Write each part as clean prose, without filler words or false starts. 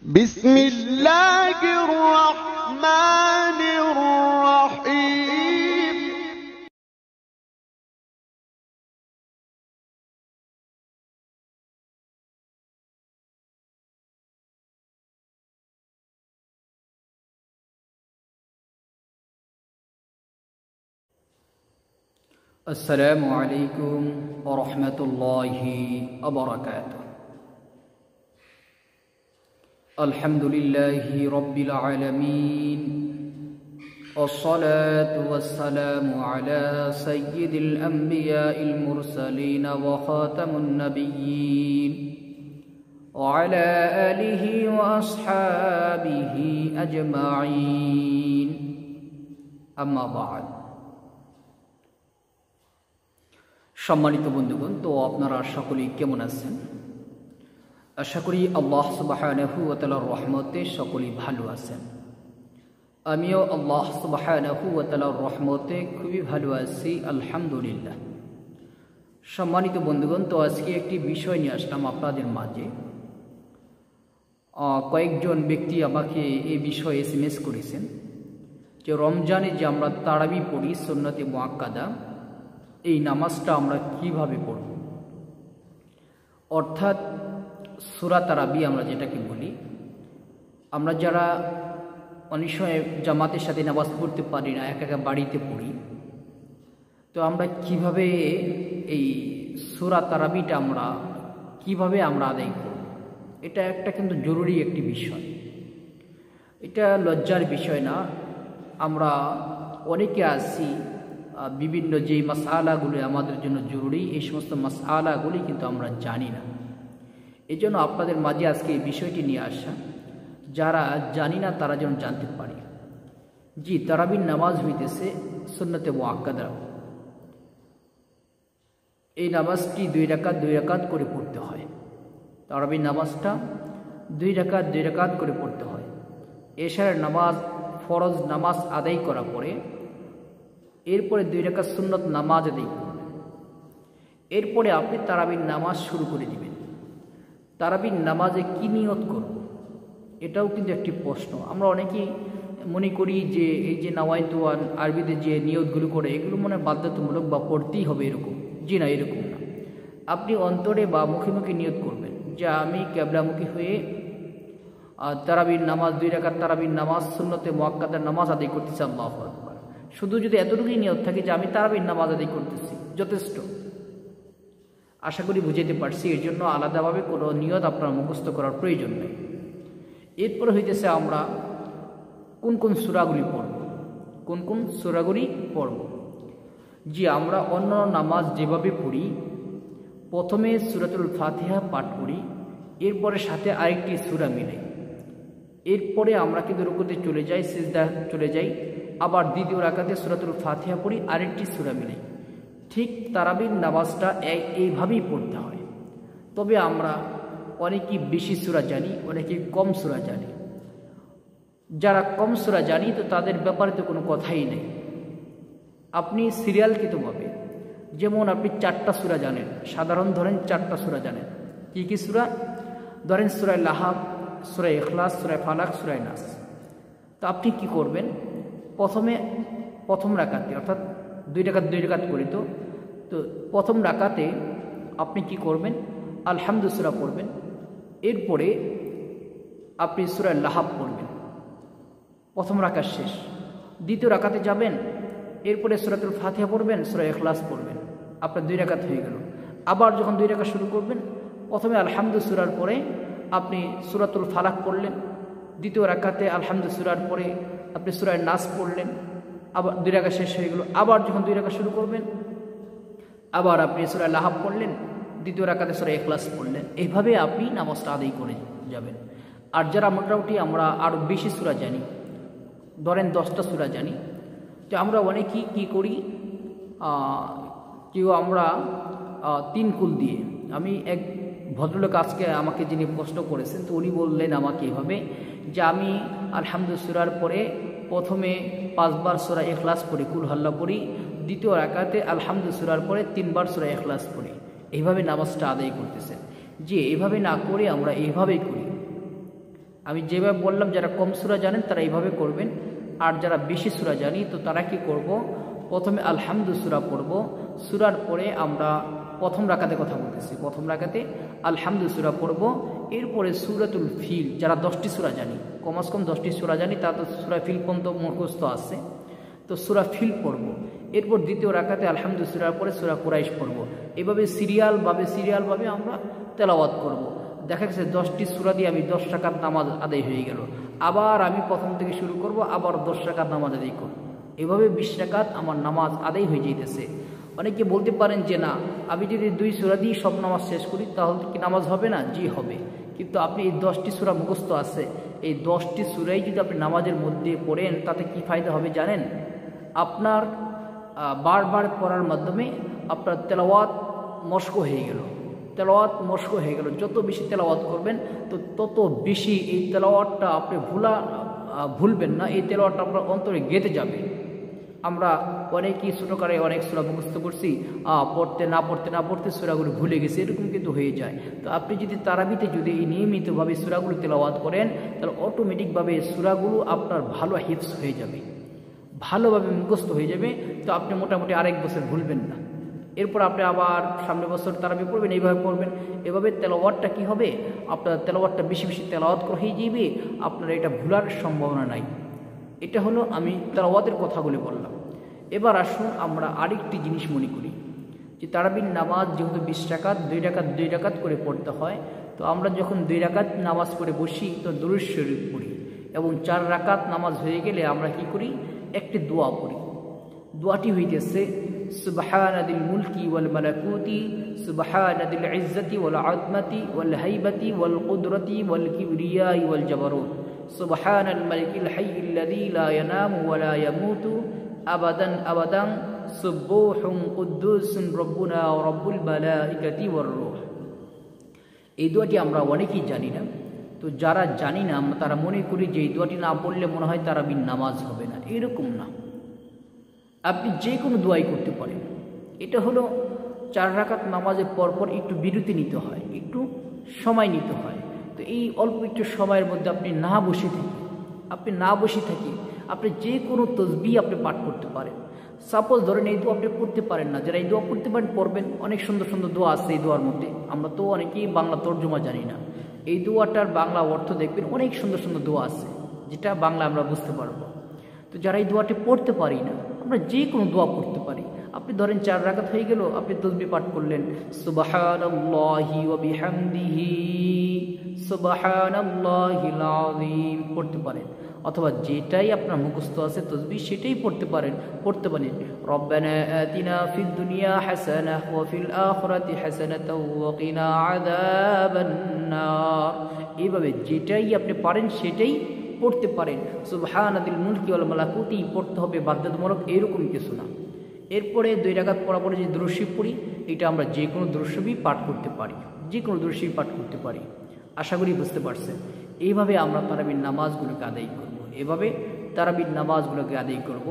بسم الله الرحمن الرحيم السلام عليكم ورحمة الله وبركاته. الحمد لله رب العالمين، والصلاة والسلام على سيد الأنبياء المرسلين وخاتم النبيين وعلى آله وأصحابه أجمعين. أما بعد. সম্মানিত বন্ধুগণ, তো আপনারা সকলেই কেমন আছেন? আশা করি আল্লাহ সুবহানাহু ওয়া তাআলার রহমতে সকলেই ভালো আছেন। আমিও আল্লাহ সুবহানাহু ওয়া তাআলার রহমতে খুবই ভালো আছি, আলহামদুলিল্লাহ। সম্মানিত বন্ধুগণ, তো আজকে একটি বিষয় নিয়ে আসলাম আপনাদের মাঝে। কয়েকজন ব্যক্তি আমাকে এই বিষয়ে SMS করেছেন যে রমজানে যে আমরা তারাবি পড়ি সুন্নতে মুআক্কাদা, এই নামাজটা আমরা কিভাবে পড়ব, অর্থাৎ সূরা তারাবি আমরা যেটাকে বলি। আমরা যারা অনেক সময় জামাতের সাথে নামাজ পড়তে পারি না, একা একা বাড়িতে পড়ি, তো আমরা কিভাবে এই সূরা তারাবিটা কিভাবে আমরা আদায় করব, এটা একটা কিন্তু জরুরি একটি বিষয়। এটা লজ্জার বিষয় না। আমরা অনেকে আছি বিভিন্ন যে মাসআলাগুলি আমাদের জন্য জরুরি, এই সমস্ত মাসআলাগুলি কিন্তু আমরা জানি না। এই জন্য আপনাদের মাঝে আজকে এই বিষয়টি নিয়ে আসা, যারা জানি না তারা যেন জানতে পারে। জি, তারাবির নামাজ হইতেছে সুন্নতে মুআক্কাদা। এই নামাজটি 2 রাকাত করে পড়তে হয়। তারাবির নামাজটা 2 রাকাত করে পড়তে হয়। এশার নামাজ, ফরজ নামাজ আদায় করার পরে এরপরে 2 রাকাত সুন্নত নামাজ আদায় করবেন। এরপরে আপনি তারাবির নামাজ শুরু করে দিবেন। তারাবির নামাজে কি নিয়ত করব, এটাও কিন্তু একটি প্রশ্ন। আমরা অনেকেই মনে করি যে এই যে নাওয়াইতু আরবিতে যে নিয়তগুলো করে, এগুলো মনে বাধ্যতামূলক বা পড়তেই হবে এরকম। জি না, এরকম না। আপনি অন্তরে বা মুখে মুখে নিয়ত করবেন যে আমি কিবলামুখী হয়ে তারাবির নামাজ 2 রাকাত তারাবির নামাজ সুন্নতে মুআক্কাদার নামাজ আদায় করতেছি। আল্লাহু আকবার। শুধু যদি এতটুকুই নিয়ত থাকে যে আমি তারাবির নামাজ আদায় করতেছি, যথেষ্ট। আশা করি বুঝাইতে পারছি। এর জন্য আলাদাভাবে কোনো নিয়ত আপনার মুখস্থ করার প্রয়োজন নেই। এরপর হইতেছে আমরা কোন কোন সূরাগুলি পড়ব, কোন সূরাগুলি পড়ব। জি, আমরা অন্য নামাজ যেভাবে পড়ি, প্রথমে সূরাতুল ফাতিহা পাঠ করি, এরপরে সাথে আরেকটি সূরা মিলাই, এরপরে আমরা কিন্তু রুকুতে চলে যাই, সিজদা চলে যাই, আবার দ্বিতীয় রাকাতে সূরাতুল ফাতিহা পড়ি, আরেকটি সূরা মিলাই। ঠিক তারাবির নামাজটা এইভাবেই পড়তে হয়। তবে আমরা অনেকেই বেশি সূরা জানি, অনেকে কম সূরা জানি। যারা কম সূরা জানি, তো তাদের ব্যাপারে তো কোনো কথাই নেই। আপনি সিরিয়ালকৃতভাবে, যেমন আপনি 4টা সূরা জানেন, সাধারণ ধরেন 4টা সূরা জানেন। কি সূরা? ধরেন সূরা লাহাব, সূরা ইখলাস, সূরা ফালাক, সূরা নাস। তো আপনি কি করবেন? প্রথম রাকাতে, অর্থাৎ 2 রাকাত করে, তো প্রথম রাকাতে আপনি কি করবেন? আলহামদু সূরা পড়বেন। এরপরে আপনি সূরা লাহাব পড়বেন, প্রথম রাকাত শেষ। দ্বিতীয় রাকাতে যাবেন, এরপরে সূরাতুল ফাতিহা পড়বেন, সূরা ইখলাস পড়বেন। আপনার 2 রাকাত হয়ে গেল। আবার যখন 2 রাকাত শুরু করবেন, প্রথমে আলহামদু সূরার পরে আপনি সূরাতুল ফালাক পড়লেন, দ্বিতীয় রাকাতে আলহামদু সূরার পরে আপনি সূরা নাস পড়লেন, আবার 2 রাকাত শেষ হয়ে গেল। আবার যখন 2 রাকাত শুরু করবেন, আবার আপনি সূরা লাহাব পড়লেন, দ্বিতীয় রাকাতে সূরা ইখলাস পড়লেন। এইভাবে আপনি নামাজটা আদায় করে যাবেন। আর যারা মোটামুটি আমরা আরও বেশি সূরা জানি, ধরেন 10টা সূরা জানি, তো আমরা অনেকেই কী করি, কেউ আমরা 3 কুল দিয়ে। আমি এক ভদ্রলোক আজকে আমাকে যিনি প্রশ্ন করেছেন, তো উনি বললেন আমাকে এভাবে যে আমি আলহামদু সূরার পরে প্রথমে 5 বার সূরা ইখলাস পড়ি, কুল হাল্লা পড়ি, দ্বিতীয় রাকাতে আলহামদু সূরার পরে 3 বার সূরা ইখলাস পড়ি। এইভাবে নামাজটা আদায় করতেছেন। যে এভাবে না করে আমরা এইভাবেই করি। আমি যেভাবে বললাম, যারা কম সূরা জানেন তারা এইভাবে করবেন, আর যারা বেশি সূরা জানি তো তারা কি করব, প্রথমে আলহামদু সূরা পড়ব, সূরার পরে আমরা প্রথম রাকাতে কথা বলতেছি, প্রথম রাকাতে আলহামদু সূরা পড়ব, এরপরে সূরাতুল ফিল, যারা 10টি সূরা জানি, কমাস কম 10টি সূরা জানি, তা তো সূরা ফিল পর্যন্ত মুখস্থ আছে, তো সূরা ফিল পড়ব, এরপর দ্বিতীয় রাকাতে আলহামদু সূরার পরে সূরা কুরাইশ পড়ব। এভাবে সিরিয়ালভাবে আমরা তেলাওয়াত করব। দেখা গেছে 10টি সূরা দিয়ে আমি 10 রাকাত নামাজ আদায় হয়ে গেল, আবার আমি প্রথম থেকে শুরু করব, আবার 10 রাকাত নামাজ আদায় করব, এভাবে 20 রাকাত আমার নামাজ আদায় হয়ে যাইতেছে। অনেকে বলতে পারেন যে না, আমি যদি 2 সূরা দিয়ে সব নামাজ শেষ করি তাহলে কি নামাজ হবে না? জি হবে, কিন্তু আপনি এই 10টি সূরা মুখস্থ আছে, এই 10টি সূরাই যদি আপনি নামাজের মধ্যে পড়েন তাতে কি ফায়দা হবে জানেন? আপনার বারবার পড়ার মাধ্যমে আপনার তেলাওয়াত মশক হয়ে গেল, যত বেশি তেলাওয়াত করবেন তো তত বেশি এই তেলাওয়াতটা আপনি ভুলবেন না, এই তেলাওয়াতটা আপনার অন্তরে গেঁথে যাবে। আমরা অনেকেই ছোটোকালে অনেক সূরা মুখস্থ করছি, পড়তে না পড়তে সূরাগুলো ভুলে গেছি, এরকম কিন্তু হয়ে যায়। তো আপনি যদি তারাবিতে যদি এই নিয়মিতভাবে সূরাগুলো তেলাওয়াত করেন তাহলে অটোমেটিকভাবে সূরাগুলো আপনার ভালো হিফজ হয়ে যাবে, ভালোভাবে মুখস্থ হয়ে যাবে, তো আপনি মোটামুটি আরেক বছর ভুলবেন না। এরপর আপনি আবার সামনের বছর তারাবি পড়বেন, এইভাবে পড়বেন, এভাবে তেলাওয়াতটা কি হবে, আপনার তেলাওয়াতটা বেশি তেলাওয়াত হয়ে যাবে, আপনার এটা ভুলার সম্ভাবনা নাই। এটা হলো আমি তেলাওয়াতের কথাগুলি বললাম। এবার আসুন আমরা আরেকটি জিনিস মনে করি যে তারাবির নামাজ যেহেতু 20 রাকাত 2 রাকাত করে পড়তে হয়, তো আমরা যখন 2 রাকাত নামাজ পড়ে বসি তো দুরূদ শরীফ পড়ি, এবং 4 রাকাত নামাজ হয়ে গেলে আমরা কি করি, একটি দোয়া পড়ি। দোয়াটি হইতেছে সুবহানাদিল মুলকি ওয়াল মালাকুতি সুবহানাদিল ইজ্জতি ওয়াল আযমাতি ওয়াল হাইবাতি ওয়াল কুদরতি ওয়াল কিবরিয়াই ওয়াল জাবারুত সুবহানাল মালিকিল হাইয়্যিল্লাযী লা ইয়ানামু ওয়া লা ইয়ামুতু আবাদান আবাদান সুবহুন কুদ্দুসুন রব্বুনা ওয়া রব্বুল মালাইকাতি ওয়ার রূহ। এই দোয়াটি আমরা অনেকেই জানি না, তো যারা জানি না তারা মনে করি যে এই দোয়াটি না পড়লে মনে হয় তারাবির নামাজ হবে না। এরকম না, আপনি যে কোনো দোয়াই করতে পারেন। এটা হলো 4 রাকাত নামাজের পরপর একটু বিরতি নিতে হয়, একটু সময় নিতে হয়। তো এই অল্প একটু সময়ের মধ্যে আপনি না বসে থাকি আপনি যে কোনো তসবিহ আপনি পাঠ করতে পারেন। সাপোজ ধরেন এই দোয়া আপনি পড়তে পারেন না, যারা এই দোয়া পড়তে পারেন পড়বেন, অনেক সুন্দর সুন্দর দোয়া আছে এই দোয়ার মধ্যে। আমরা তো অনেকেই বাংলা তর্জমা জানি না, এই দোয়াটার বাংলা অর্থ দেখবেন, অনেক সুন্দর সুন্দর দোয়া আছে যেটা বাংলা আমরা বুঝতে পারবো। তো যারা এই দোয়াটি পড়তে পারি না, আমরা যে কোনো দোয়া পড়তে পারি। আপনি ধরেন 4 রাকাত হয়ে গেল, আপনি তাসবিহ পাঠ করলেন সুবহানাল্লাহি ওয়া বিহামদিহি সুবহানাল্লাহিল আযীম পড়তে পারেন, অথবা যেটাই আপনার মুখস্থ আছে তাসবিহ সেটাই পড়তে পারেন। রব্বানা আতিনা ফিদ দুনিয়া হাসানাহ ওয়া ফিল আখিরাতি হাসানাতাও ওয়া কিনা আযাবান নার। এইভাবে যেটাই আপনি পারেন সেটাই পড়তে পারেন। সুবহানাদিল মুলকি ওয়াল মালাকুতি পড়তে হবে বাধ্যতামূলক, এরকম কিছু না। এরপরে 2 রাকাত পড়া পরে যে দুরূদ শরীফ পড়ি, এটা আমরা যে কোনো দুরূদ শরীফ পাঠ করতে পারি, আশা করি বুঝতে পারছেন। এইভাবে আমরা তারাবির নামাজগুলোকে আদায় করব।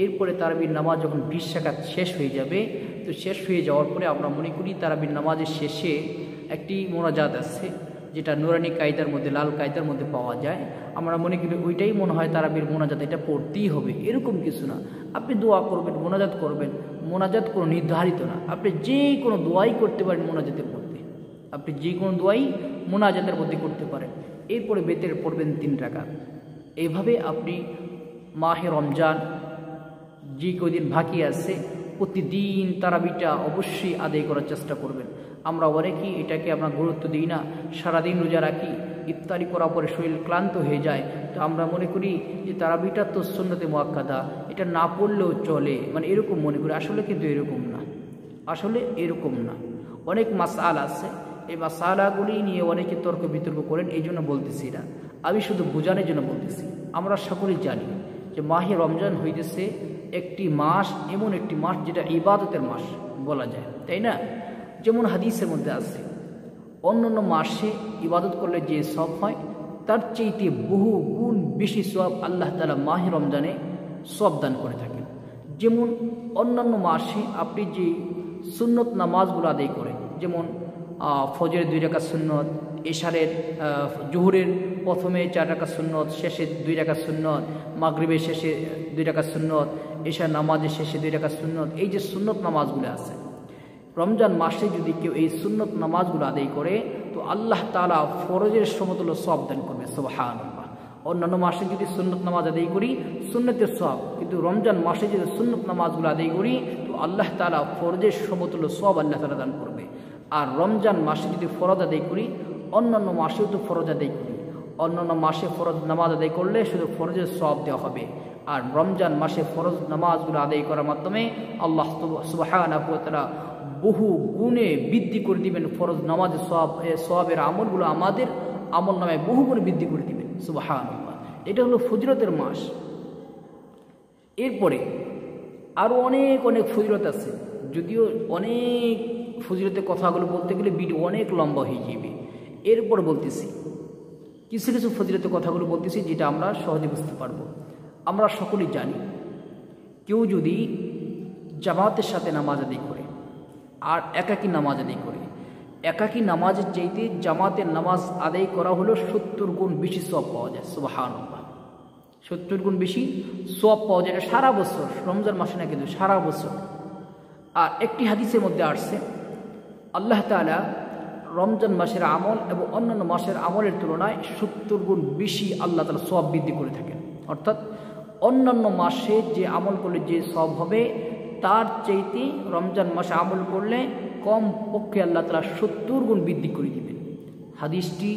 এরপরে তারাবির নামাজ যখন 20 রাকাত শেষ হয়ে যাবে, তো শেষ হয়ে যাওয়ার পরে আমরা মনে করি তারাবির নামাজের শেষে একটি মোনাজাত আছে, যেটা নুরানি কায়দার মধ্যে, লাল কায়দার মধ্যে পাওয়া যায়। আমরা মনে করি ওইটাই মনে হয় তারাবির মোনাজাত, এটা পড়তেই হবে, এরকম কিছু না। আপনি দোয়া করবেন, মোনাজাত করবেন, মোনাজাত কোনো নির্ধারিত না, আপনি যে কোনো দোয়াই করতে পারেন মোনাজাতের মধ্যে, করতে পারেন। এরপরে বেতের পড়বেন 3 রাকাত। এইভাবে আপনি মাহে রমজান যে কদিন বাকি আছে প্রতিদিন তারাবিটা অবশ্যই আদায় করার চেষ্টা করবেন। আমরা অনেকেই এটাকে আমরা গুরুত্ব দিই না, সারাদিন রোজা রাখি, ইফতারি করার পরে শরীর ক্লান্ত হয়ে যায়, তো আমরা মনে করি যে তারাবিটা তো সুন্নতে মুআক্কাদা, এটা না পড়লেও চলে, মানে এরকম মনে করি। আসলে কিন্তু এরকম না। অনেক মাসআলা আছে, এই মাসআলাগুলি নিয়ে অনেকে তর্ক বিতর্ক করেন, এই জন্য বলতেছি না, আমি শুধু বোঝানোর জন্য বলতেছি। আমরা সকলেই জানি যে মাহে রমজান হইতেছে একটি মাস, এমন একটি মাস যেটা ইবাদতের মাস বলা যায়, তাই না? যেমন হাদিসের মধ্যে আছে, অন্যান্য মাসে ইবাদত করলে যে সওয়াব হয় তার চাইতে বহু গুণ বেশি সওয়াব আল্লাহ তাআলা মাহে রমজানে সওয়াব দান করে থাকেন। যেমন অন্যান্য মাসে আপনি যে সুন্নত নামাজগুলো আদায় করেন, যেমন ফজরের 2 রাকাত সুন্নত, এশারের জোহরের প্রথমে 4 রাকাত সুন্নত, শেষে 2 রাকাত সুন্নত, মাগরিবের শেষে 2 রাকাত সুন্নত, এশার নামাজের শেষে 2 রাকাত সুন্নত, এই যে সুন্নত নামাজগুলো আছে, রমজান মাসে যদি কেউ এই সুন্নত নামাজগুলো আদায় করে তো আল্লাহ তাআলা ফরজের সমতুল্য সওয়াব দান করবে। সুবহানাল্লাহ। অন্যান্য মাসে যদি সুন্নত নামাজ আদায় করি সুন্নতের সওয়াব, কিন্তু রমজান মাসে যদি সুন্নত নামাজগুলো আদায় করি তো আল্লাহ তাআলা ফরজের সমতুল্য সওয়াব আল্লাহ তাআলা দান করবে। আর রমজান মাসে যদি ফরজ আদায় করি, অন্যান্য মাসেও তো ফরজ আদায় করি, অন্যান্য মাসে ফরজ নামাজ আদায় করলে শুধু ফরজের সওয়াব দেওয়া হবে, আর রমজান মাসে ফরজ নামাজগুলো আদায় করার মাধ্যমে আল্লাহ সুবহানাহু ওয়া তাআলা বহু গুণে বৃদ্ধি করে দিবেন ফরজ নামাজের সওয়াবের আমলগুলো আমাদের আমল নামায় বহু গুণে বৃদ্ধি করে দিবেন। সুবহানাল্লাহ। এটা হলো ফজিলতের মাস। এরপরে আরও অনেক অনেক ফজিলত আছে, যদিও অনেক ফজিলতের কথাগুলো বলতে গেলে ভিডিও অনেক লম্বা হয়ে যাবে। এরপর বলতেছি কিছু কিছু ফজিলতের কথাগুলো বলতেছি যেটা আমরা সহজে বুঝতে পারবো। আমরা সকলেই জানি কেউ যদি জামাতের সাথে নামাজ আদায় করে আর একাকী নামাজ আদায় করে, একাকী নামাজের চাইতে জামাতের নামাজ আদায় করা হলো 70 গুণ বেশি সওয়াব পাওয়া যায়। সুবহানাল্লাহ। 70 গুণ বেশি সওয়াব পাওয়া যায় সারা বছর, রমজান মাসে না কিন্তু সারা বছর। আর একটি হাদিসের মধ্যে আসছে আল্লাহ তাআলা রমজান মাসের আমল এবং অন্যান্য মাসের আমলের তুলনায় 70 গুণ বেশি আল্লাহ তাআলা সওয়াব বৃদ্ধি করে থাকেন। অর্থাৎ অন্যান্য মাসে যে আমল করলে যে সওয়াব হবে তার চাইতে রমজান মাসে আমল করলে কম পক্ষে আল্লাহ তাআলা 70 গুণ বৃদ্ধি করে দিবেন। হাদিসটি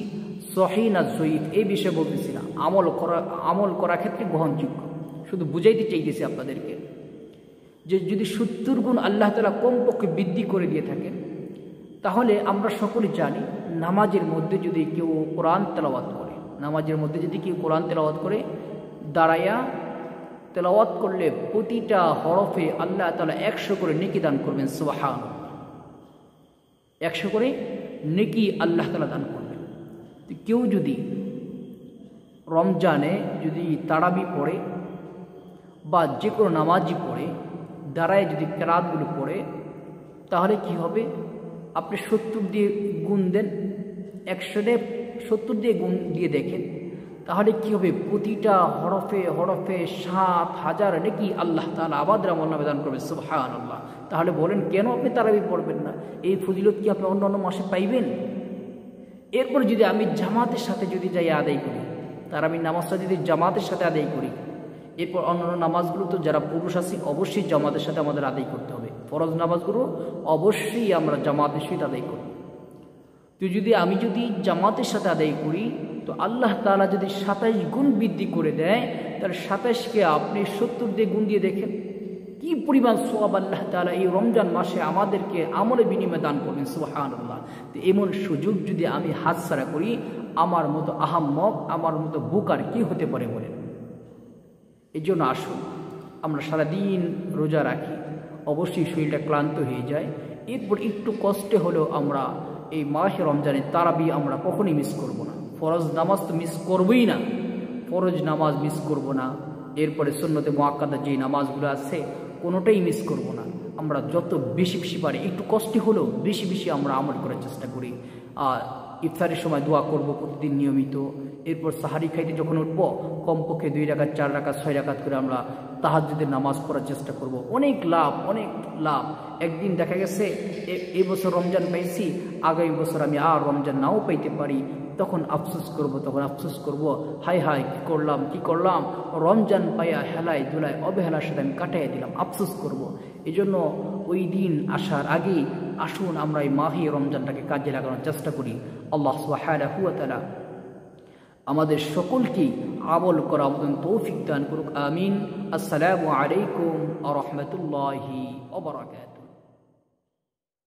সহিহ না জয়ীফ এই বিষয়ে বলতেছি না, আমল করার ক্ষেত্রে গ্রহণযোগ্য, শুধু বুঝাইতে চাইতেছি আপনাদেরকে যে যদি 70 গুণ আল্লাহ তাআলা কম পক্ষে বৃদ্ধি করে দিয়ে থাকেন, তাহলে আমরা সকলে জানি নামাজের মধ্যে যদি কেউ কোরআন তেলাওয়াত করে, নামাজের মধ্যে যদি কেউ কোরআন তেলাওয়াত করে, দাঁড়াইয়া তেলাওয়াত করলে প্রতিটা হরফে আল্লাহ তাআলা 100 করে নেকি দান করবেন। সুবহানাল্লাহ। 100 করে নেকি আল্লাহ তাআলা দান করবেন। কেউ যদি রমজানে যদি তারাবি পড়ে বা যে কোনো নামাজই পড়ে দাঁড়ায় যদি কেরাতগুলো পড়ে, তাহলে কি হবে? আপনি 70 দিয়ে গুণ দেন, 170 দিয়ে গুণ দিয়ে দেখেন, তাহলে কি হবে? প্রতিটা হরফে হরফে 7000 নেকি আল্লাহ তাআলা আবাদ আমলনামা দান করবে। সুবহানাল্লাহ। তাহলে বলেন কেন আপনি তারাবি পড়বেন না? এই ফজিলত কি আপনি অন্য মাসে পাইবেন? এরপর যদি আমি জামাতের সাথে যদি যাই আদায় করি, তারাবি নামাজটা যদি জামাতের সাথে আদায় করি, এরপর অন্যান্য নামাজগুলো তো যারা পুরুষ আছি অবশ্যই জামাতের সাথে আমাদের আদায় করতে হবে। ফরজ নামাজগুলো অবশ্যই আমরা জামাতের সাথে আদায় করি। তো আমি যদি জামাতের সাথে আদায় করি তো আল্লাহ তাআলা যদি 27 গুণ বৃদ্ধি করে দেয়, তাহলে 27কে আপনি 70 দিয়ে গুণ দিয়ে দেখেন কি পরিমাণ সওয়াব আল্লাহ তাআলা এই রমজান মাসে আমাদেরকে আমলে বিনিময়ে দান করবেন। সুবহানাল্লাহ। তো এমন সুযোগ যদি আমি হাতছাড়া করি, আমার মতো আহাম্মক, আমার মতো বোকার কি হতে পারে বলেন? এই জন্য আসুন আমরা সারাদিন রোজা রাখি, অবশ্যই শরীরটা ক্লান্ত হয়ে যায়, এরপর একটু কষ্টে হলেও আমরা এই মাসে রমজানের তারাবি আমরা কখনোই মিস করব না। ফরজ নামাজ তো মিস করবই না, ফরজ নামাজ মিস করব না, এরপরে সুন্নতে মুআক্কাদা যে নামাজগুলো আছে কোনোটাই মিস করব না। আমরা যত বেশি বেশি পারি একটু কষ্টে হলেও বেশি বেশি আমরা আমল করার চেষ্টা করি। আর ইফতারের সময় দোয়া করব প্রতিদিন নিয়মিত। এরপর সাহারি খাইতে যখন উঠবো কমপক্ষে 2 রাকাত 4 রাকাত 6 রাকাত করে আমরা তাহাজ্জুদের নামাজ পড়ার চেষ্টা করব। অনেক লাভ, অনেক লাভ। একদিন দেখা গেছে এই বছর রমজান পাইছি, আগামী বছর আমি আর রমজান নাও পাইতে পারি, তখন আফসোস করব, হায় হায় কি করলাম, রমজান পাইয়া হেলায় দুলায় অবহেলার সাথে আমি কাটাইয়া দিলাম, আফসোস করব। এই জন্য ওই দিন আসার আগে আসুন আমরা এই মাহে রমজানটাকে কাজে লাগানোর চেষ্টা করি। আল্লাহ সুবহানাহু ওয়া তাআলা আমাদের সকলকে আমল করার মতন তৌফিক দান করুক। আমিন। আসসালামু আলাইকুম ওয়া রাহমাতুল্লাহি ওয়া বারাকাতুহু।